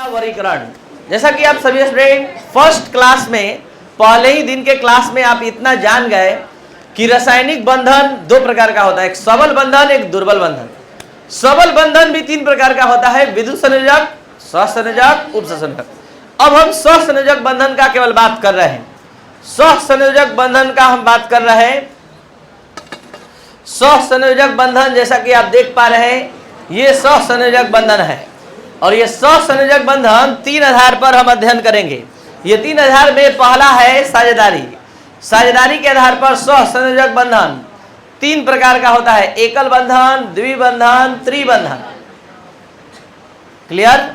वर्गीकरण, जैसा कि आप सभी स्टूडेंट फर्स्ट क्लास में पहले ही दिन के क्लास में आप इतना जान गए कि रासायनिक बंधन दो प्रकार का होता है, एक सबल बंधन, एक दुर्बल बंधन। सबल बंधन भी तीन प्रकार का होता है, विद्युत संयोजक, सहसंयोजक, उपसंयोजक। अब हम सहसंयोजक बंधन का केवल बात कर रहे हैं। सहसंयोजक बंधन का हम बात कर रहे हैं। सहसंयोजक बंधन जैसा कि आप देख पा रहे हैं, ये सहसंयोजक बंधन है और ये सहसंयोजक बंधन तीन आधार पर हम अध्ययन करेंगे। ये तीन आधार में पहला है साझेदारी। साझेदारी के आधार पर सहसंयोजक बंधन तीन प्रकार का होता है, एकल बंधन, द्विबंधन, त्रिबंधन। क्लियर?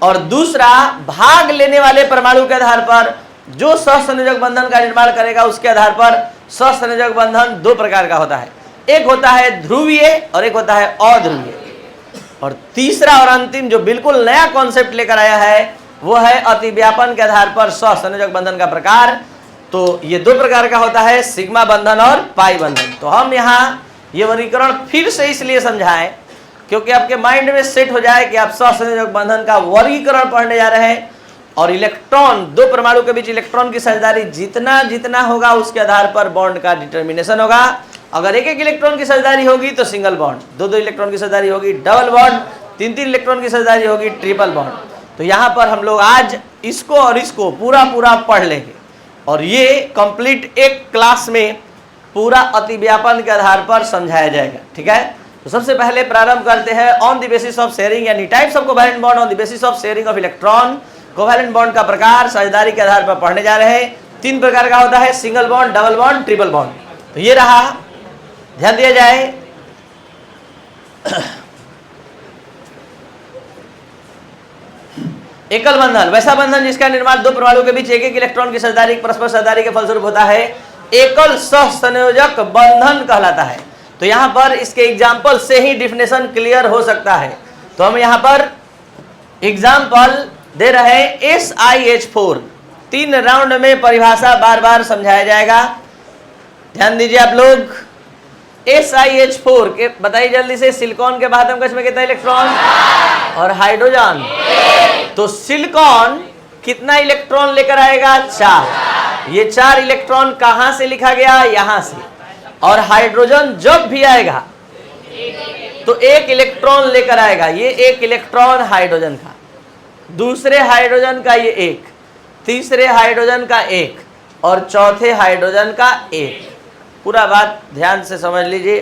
और दूसरा भाग लेने वाले परमाणु के आधार पर जो सहसंयोजक बंधन का निर्माण करेगा उसके आधार पर सहसंयोजक बंधन दो प्रकार का होता है, एक होता है ध्रुवीय और एक होता है अध्रुवीय। और तीसरा और अंतिम जो बिल्कुल नया कॉन्सेप्ट लेकर आया है वो है अतिव्यापन के आधार पर सहसंयोजक बंधन का प्रकार। तो ये दो प्रकार का होता है, सिग्मा बंधन और पाई बंधन। तो हम यहाँ ये वर्गीकरण फिर से इसलिए समझाएं क्योंकि आपके माइंड में सेट हो जाए कि आप सहसंयोजक बंधन का वर्गीकरण पढ़ने जा रहे हैं। और इलेक्ट्रॉन, दो परमाणु के बीच इलेक्ट्रॉन की साझेदारी जितना जितना होगा उसके आधार पर बॉन्ड का डिटर्मिनेशन होगा। अगर एक एक इलेक्ट्रॉन की साझेदारी होगी तो सिंगल बॉन्ड, दो दो इलेक्ट्रॉन की साझेदारी होगी डबल बॉन्ड, तीन तीन इलेक्ट्रॉन की साझेदारी होगी ट्रिपल बॉन्ड। तो यहाँ पर हम लोग आज इसको और इसको पूरा पूरा पढ़ लेंगे और ये कंप्लीट एक क्लास में पूरा अतिव्यापन के आधार पर समझाया जाएगा। ठीक है, तो सबसे पहले प्रारंभ करते हैं on the basis of sharing यानी types of covalent bond on the basis of sharing of electron. Covalent bond का प्रकार साझेदारी के आधार पर पढ़ने जा रहे हैं। तीन प्रकार का होता है, single bond, double bond, triple bond. तो ये रहा, ध्यान दिया जाए। एकल बंधन वैसा बंधन जिसका निर्माण दो परमाणु के बीच एक एक इलेक्ट्रॉन की साझेदारी परस्पर साझेदारी के फलस्वरूप होता है, एकल सहसंयोजक बंधन कहलाता है। तो यहाँ पर इसके एग्जाम्पल से ही डिफिनेशन क्लियर हो सकता है। तो हम यहाँ पर एग्जाम्पल दे रहे हैं SiH4। तीन राउंड में परिभाषा बार बार समझाया जाएगा, ध्यान दीजिए आप लोग। SiH4 के बताइए जल्दी से, सिलिकॉन के बाध्यम कक्ष में कितना इलेक्ट्रॉन और हाइड्रोजन। तो सिलिकॉन कितना इलेक्ट्रॉन लेकर आएगा? 4। ये 4 इलेक्ट्रॉन कहां से लिखा गया? यहां से। और हाइड्रोजन जब भी आएगा तो एक इलेक्ट्रॉन लेकर आएगा, ये एक इलेक्ट्रॉन हाइड्रोजन का, दूसरे हाइड्रोजन का ये एक, तीसरे हाइड्रोजन का एक और चौथे हाइड्रोजन का एक। पूरा बात ध्यान से समझ लीजिए।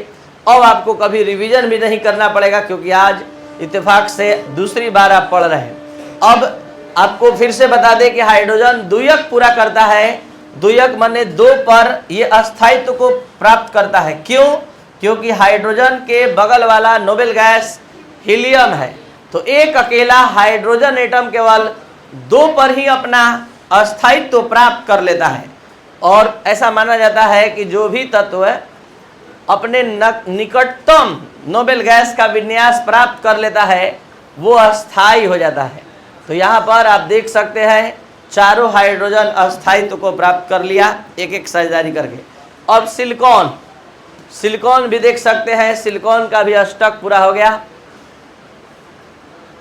अब आपको कभी रिवीजन भी नहीं करना पड़ेगा क्योंकि आज इत्तेफाक से दूसरी बार आप पढ़ रहे हैं। अब आपको फिर से बता दें कि हाइड्रोजन द्वियक पूरा करता है। द्वियक माने दो पर ये अस्थायित्व को प्राप्त करता है। क्यों? क्योंकि हाइड्रोजन के बगल वाला नोबेल गैस हीलियम है। तो एक अकेला हाइड्रोजन एटम केवल दो पर ही अपना अस्थायित्व प्राप्त कर लेता है। और ऐसा माना जाता है कि जो भी तत्व अपने निकटतम नोबेल गैस का विन्यास प्राप्त कर लेता है वो अस्थायी हो जाता है। तो यहाँ पर आप देख सकते हैं चारों हाइड्रोजन अस्थायित्व को प्राप्त कर लिया एक एक साझेदारी करके। अब सिलिकॉन भी देख सकते हैं, सिलिकॉन का भी अष्टक पूरा हो गया।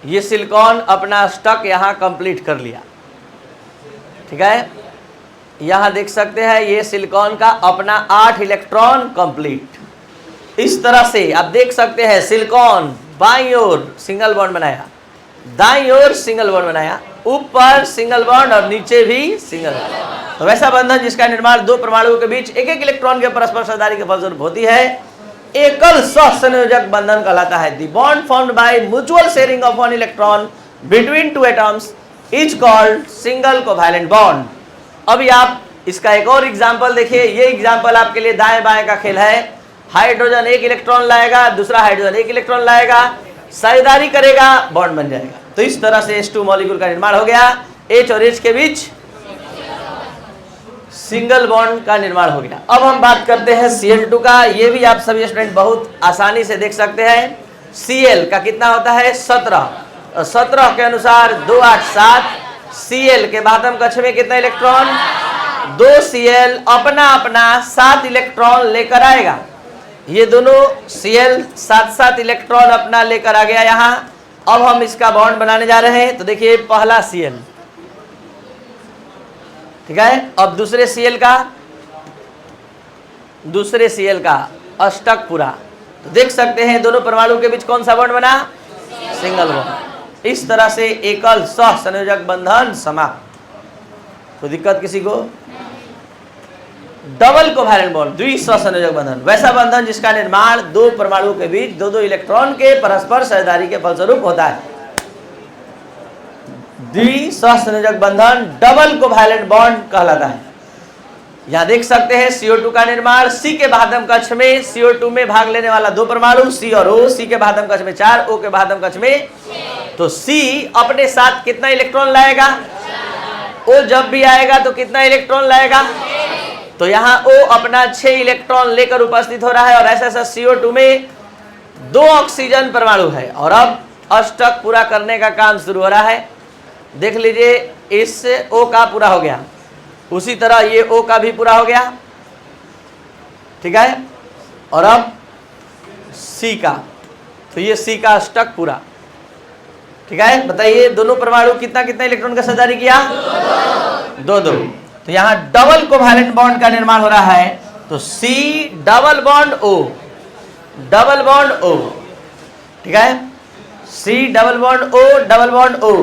ये सिलिकॉन अपना अष्टक यहाँ कंप्लीट कर लिया। ठीक है, यहाँ देख सकते हैं ये सिलिकॉन का अपना 8 इलेक्ट्रॉन कंप्लीट। इस तरह से आप देख सकते हैं सिलिकॉन बाईं ओर सिंगल बॉन्ड बनाया, दाईं ओर सिंगल बॉन्ड बनाया, ऊपर सिंगल बॉन्ड और नीचे भी सिंगल बॉन्ड। तो वैसा बंधन जिसका निर्माण दो परमाणुओं के बीच एक एक इलेक्ट्रॉन के परस्पर साझेदारी के फलस्वरूप होती है, एकल सहसंयोजक बंधन कहलाता है। The bond formed by mutual sharing of one electron between two atoms is called single covalent bond. अभी आप इसका एक और एग्जाम्पल देखिए। ये एग्जाम्पल आपके लिए दाएं बाएं का खेल है। हाइड्रोजन एक इलेक्ट्रॉन लाएगा, दूसरा हाइड्रोजन एक इलेक्ट्रॉन लाएगा, साझेदारी करेगा, बॉन्ड बन जाएगा। तो इस तरह से H2 मॉलिक्यूल का निर्माण हो गया। H और H के बीच सिंगल बॉन्ड का निर्माण हो गया। अब हम बात करते हैं Cl2 का। ये भी आप सभी स्टूडेंट बहुत आसानी से देख सकते हैं। Cl का कितना होता है? 17। 17 के अनुसार 2 8 7। Cl के बाध्यम कक्ष में कितना इलेक्ट्रॉन? दो Cl अपना अपना 7 इलेक्ट्रॉन लेकर आएगा। ये दोनों Cl 7 इलेक्ट्रॉन अपना लेकर आ गया यहाँ। अब हम इसका बॉन्ड बनाने जा रहे हैं। तो देखिए पहला Cl, ठीक है। अब दूसरे Cl का अष्टक पूरा। तो देख सकते हैं दोनों परमाणु के बीच कौन सा बॉन्ड बना, सिंगल बॉन्ड। इस तरह से एकल सह संयोजक बंधन समाप्त। तो दिक्कत किसी को? डबल कोवैलेंट बॉन्ड द्विसह संयोजक बंधन, वैसा बंधन जिसका निर्माण दो परमाणु के बीच दो इलेक्ट्रॉन के परस्पर साझेदारी के फलस्वरूप होता है। द्विसह संयोजक बंधन डबल कोवैलेंट बॉन्ड कहलाता है। यहां देख सकते हैं CO2 का निर्माण C के बाध्यम कक्ष में CO2 में भाग लेने वाला दो परमाणु C और O, C के बाध्यम कक्ष में 4, O के बाध्यम कक्ष में। तो C अपने साथ कितना इलेक्ट्रॉन लाएगा? O जब भी आएगा तो कितना इलेक्ट्रॉन लाएगा? तो यहाँ O अपना 6 इलेक्ट्रॉन लेकर उपस्थित हो रहा है और ऐसा CO2 में 2 ऑक्सीजन परमाणु है। और अब अष्टक पूरा करने का काम शुरू हो रहा है। देख लीजिए इस O का पूरा हो गया, उसी तरह ये O का भी पूरा हो गया, ठीक है। और अब C का, तो ये C का अष्टक पूरा, ठीक है। बताइए दोनों परमाणु कितना कितना इलेक्ट्रॉन का साझेदारी किया? 2-2। तो यहाँ डबल कोवैलेंट बॉन्ड का निर्माण हो रहा है। तो C double bond O, double bond O, ठीक है। C double bond O, double bond O,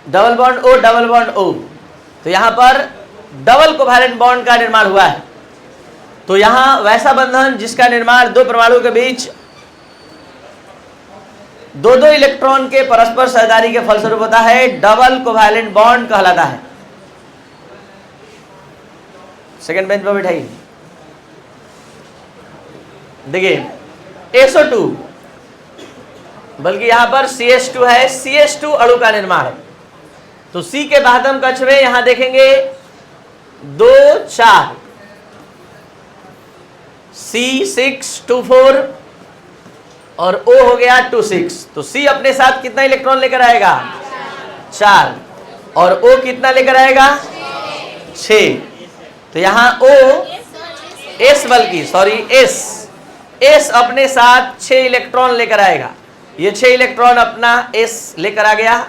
double bond O, double bond O। तो यहां पर डबल कोवैलेंट बॉन्ड का निर्माण हुआ है। तो यहां वैसा बंधन जिसका निर्माण दो परमाणु के बीच दो इलेक्ट्रॉन के परस्पर साझेदारी के फलस्वरूप होता है, डबल कोवैलेंट बॉन्ड कहलाता है। सेकंड बेंच पर बैठाइए। देखिए SO2, बल्कि यहां पर CH2 है, CH2 अणु का निर्माण है। तो C के बाध्यम कक्ष में यहां देखेंगे 2, 4, C624 और O हो गया 26। तो C अपने साथ कितना इलेक्ट्रॉन लेकर आएगा? 4। और O कितना लेकर आएगा? 6। तो यहां S अपने साथ 6 इलेक्ट्रॉन लेकर आएगा। ये 6 इलेक्ट्रॉन अपना S लेकर आ गया।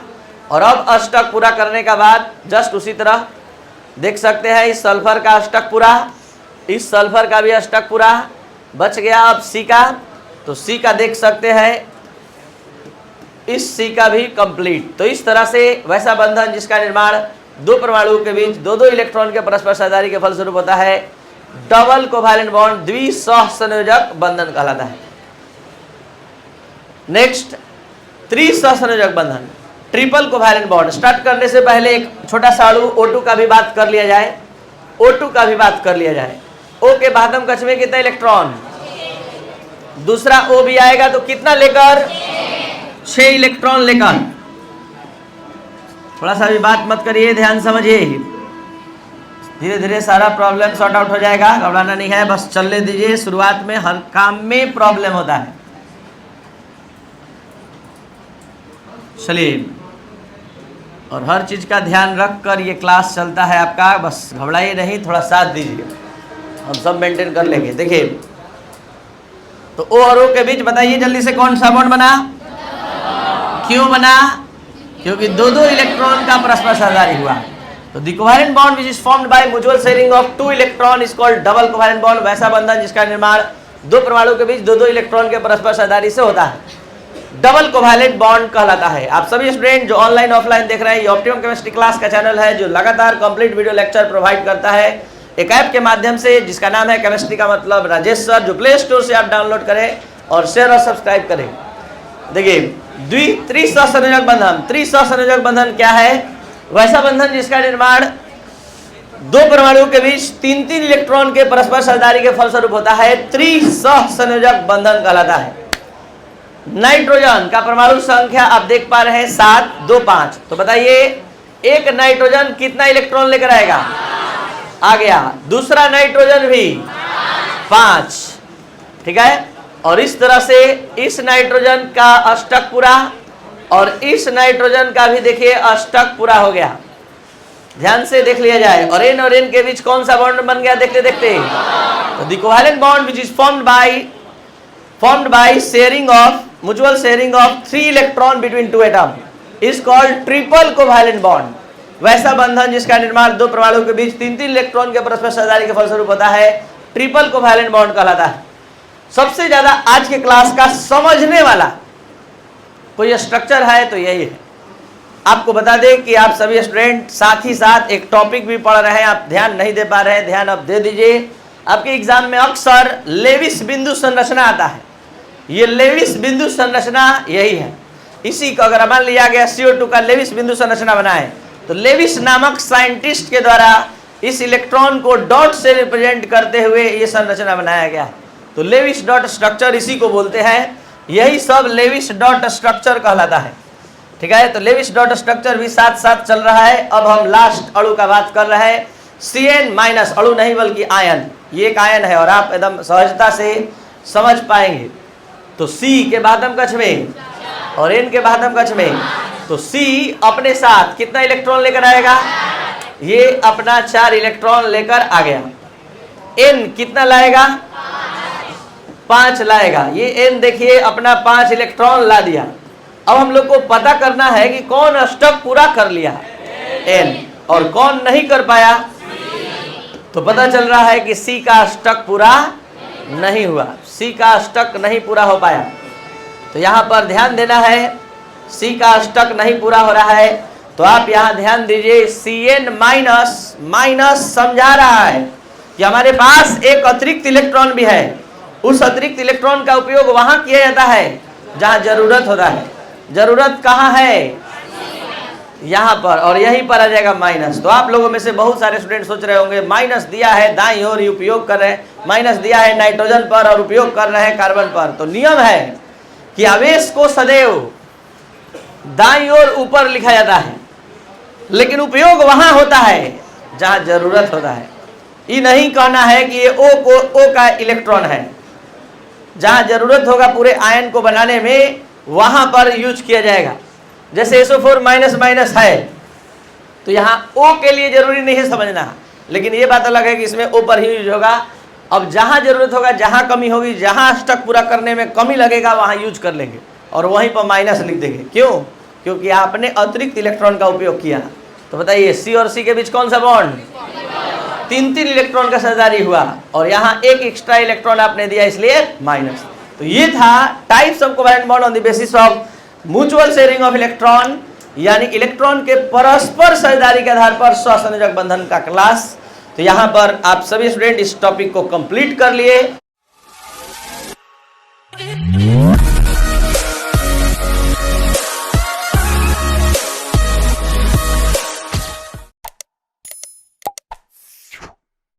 और अब अष्टक पूरा करने का बाद जस्ट उसी तरह देख सकते हैं इस सल्फर का अष्टक पूरा, इस सल्फर का भी अष्टक पूरा बच गया। अब C का, तो C का देख सकते हैं इस C का भी कंप्लीट। तो इस तरह से वैसा बंधन जिसका निर्माण दो परमाणु के बीच दो इलेक्ट्रॉन के परस्पर साझेदारी के फलस्वरूप होता है, डबल कोवैलेंट बॉन्ड द्विसह संयोजक बंधन कहलाता है। नेक्स्ट त्रिसह संयोजक बंधन, ट्रिपल कोवैलेंट बॉन्ड। स्टार्ट करने से पहले एक छोटा सा अणु O2 का भी बात कर लिया जाए, O2 का भी बात कर लिया जाए। O के बाध्यम कक्ष में कितना इलेक्ट्रॉन? दूसरा O भी आएगा तो कितना लेकर? 6 इलेक्ट्रॉन लेकर। थोड़ा सा भी बात मत करिए, ध्यान समझिए। धीरे धीरे सारा प्रॉब्लम सॉर्ट आउट हो जाएगा, घबराना नहीं है, बस चलने दीजिए। शुरुआत में हर काम में प्रॉब्लम होता है। चलिए, और हर चीज का ध्यान रखकर ये क्लास चलता है आपका, बस घबराइए नहीं, थोड़ा साथ दीजिए, हम सब मेंटेन कर लेंगे। देखिए तो O और O के बीच बताइए जल्दी से कौन सा बॉन्ड बना? क्यों बना? क्योंकि दो इलेक्ट्रॉन का परस्पर साझेदारी हुआ। तो the covalent bond which is formed by mutual sharing of 2 electron is called double covalent bond. वैसा बंधन जिसका निर्माण दो परमाणु के बीच दो इलेक्ट्रॉन के परस्पर साझेदारी से होता है, डबल कोवैलेंट बॉन्ड कहलाता है। आप सभी स्टूडेंट जो ऑनलाइन ऑफलाइन देख रहे हैं, ये ऑप्टिमम केमिस्ट्री क्लास का चैनल है जो लगातार कंप्लीट वीडियो लेक्चर प्रोवाइड करता है एक ऐप के माध्यम से जिसका नाम है केमिस्ट्री का मतलब राजेश सर, जो प्ले स्टोर से आप डाउनलोड करें और शेयर और सब्सक्राइब करें। देखिए त्रिसह संयोजक बंधन, त्रिसह संयोजक बंधन क्या है? वैसा बंधन जिसका निर्माण दो परमाणु के बीच 3-3 इलेक्ट्रॉन के परस्पर साझेदारी के फलस्वरूप होता है, त्रिसह संयोजक बंधन कहलाता है। नाइट्रोजन का परमाणु संख्या आप देख पा रहे हैं 7, 2, 5। तो बताइए एक नाइट्रोजन कितना इलेक्ट्रॉन लेकर आएगा? आ गया। दूसरा नाइट्रोजन भी 5, ठीक है। और इस तरह से इस नाइट्रोजन का अष्टक पूरा और इस नाइट्रोजन का भी देखिए अष्टक पूरा हो गया। ध्यान से देख लिया जाए। और एन के बीच कौन सा बॉन्ड बन गया देखते देखते? तो the covalent bond which is formed by sharing of mutual sharing of 3 electron between 2 atom is called triple covalent bond। वैसा बंधन जिसका निर्माण दो परमाणुओं के बीच 3-3 इलेक्ट्रॉन के परस्पर साझेदारी के फलस्वरूप होता है, ट्रिपल कोवैलेंट बॉन्ड कहलाता है। सबसे ज्यादा आज के क्लास का समझने वाला कोई स्ट्रक्चर है तो यही है। आपको बता दें कि आप सभी स्टूडेंट साथ ही साथ एक टॉपिक भी पढ़ रहे हैं, आप ध्यान नहीं दे पा रहे हैं, ध्यान अब दे दीजिए। आपके एग्जाम में अक्सर लेविस बिंदु संरचना आता है। ये लेविस बिंदु संरचना यही है। इसी को अगर मान लिया गया CO2 का लेविस बिंदु संरचना बनाए तो लेविस नामक साइंटिस्ट के द्वारा इस इलेक्ट्रॉन को डॉट से रिप्रेजेंट करते हुए ये संरचना बनाया गया है। तो लेविस डॉट स्ट्रक्चर इसी को बोलते हैं, यही सब लेविस डॉट स्ट्रक्चर कहलाता है। ठीक है, तो लेविस डॉट स्ट्रक्चर भी साथ साथ चल रहा है। अब हम लास्ट अणु का बात कर रहे हैं, CN- अणु नहीं बल्कि आयन। ये एक आयन है और आप एकदम सहजता से समझ पाएंगे। तो C के बादम कक्ष में और N के बादम कक्ष में, तो C अपने साथ कितना इलेक्ट्रॉन लेकर आएगा? ये अपना 4 इलेक्ट्रॉन लेकर आ गया। N कितना लाएगा? 5 लाएगा। ये N देखिए अपना 5 इलेक्ट्रॉन ला दिया। अब हम लोग को पता करना है कि कौन अष्टक पूरा कर लिया, N, और कौन नहीं कर पाया। तो पता चल रहा है कि C का अष्टक पूरा नहीं हुआ, C का अष्टक नहीं पूरा हो पाया। तो यहाँ पर ध्यान देना है, C का अष्टक नहीं पूरा हो रहा है। तो आप यहाँ ध्यान दीजिए, Cn- समझा रहा है कि हमारे पास एक अतिरिक्त इलेक्ट्रॉन भी है। उस अतिरिक्त इलेक्ट्रॉन का उपयोग वहां किया जाता है जहां जरूरत होता है। जरूरत कहाँ है? यहाँ पर, और यहीं पर आ जाएगा माइनस। तो आप लोगों में से बहुत सारे स्टूडेंट सोच रहे होंगे माइनस दिया है दाईं ओर उपयोग कर रहे हैं, माइनस दिया है नाइट्रोजन पर और उपयोग कर रहे हैं कार्बन पर। तो नियम है कि आवेश को सदैव दाईं ओर ऊपर लिखा जाता है, लेकिन उपयोग वहां होता है जहां जरूरत होता है। ये नहीं कहना है कि ये O का इलेक्ट्रॉन है। जहां जरूरत होगा पूरे आयन को बनाने में वहां पर यूज किया जाएगा। जैसे SO4- है तो यहाँ O के लिए जरूरी नहीं है समझना, लेकिन ये बात अलग है कि इसमें O पर ही यूज होगा। अब जहां जरूरत होगा, जहां कमी होगी, जहां अष्टक पूरा करने में कमी लगेगा वहां यूज कर लेंगे और वहीं पर माइनस लिख देंगे। क्यों? क्योंकि आपने अतिरिक्त इलेक्ट्रॉन का उपयोग किया। तो बताइए C और C के बीच कौन सा बॉन्ड? 3-3 इलेक्ट्रॉन का साझेदारी हुआ और यहाँ एक एक्स्ट्रा इलेक्ट्रॉन आपने दिया, इसलिए माइनस। तो ये था types of covalent bond on the basis of mutual sharing of electron, यानी इलेक्ट्रॉन के परस्पर साझेदारी के आधार पर सहसंयोजक बंधन का क्लास। तो यहाँ पर आप सभी स्टूडेंट इस टॉपिक को कंप्लीट कर लिए।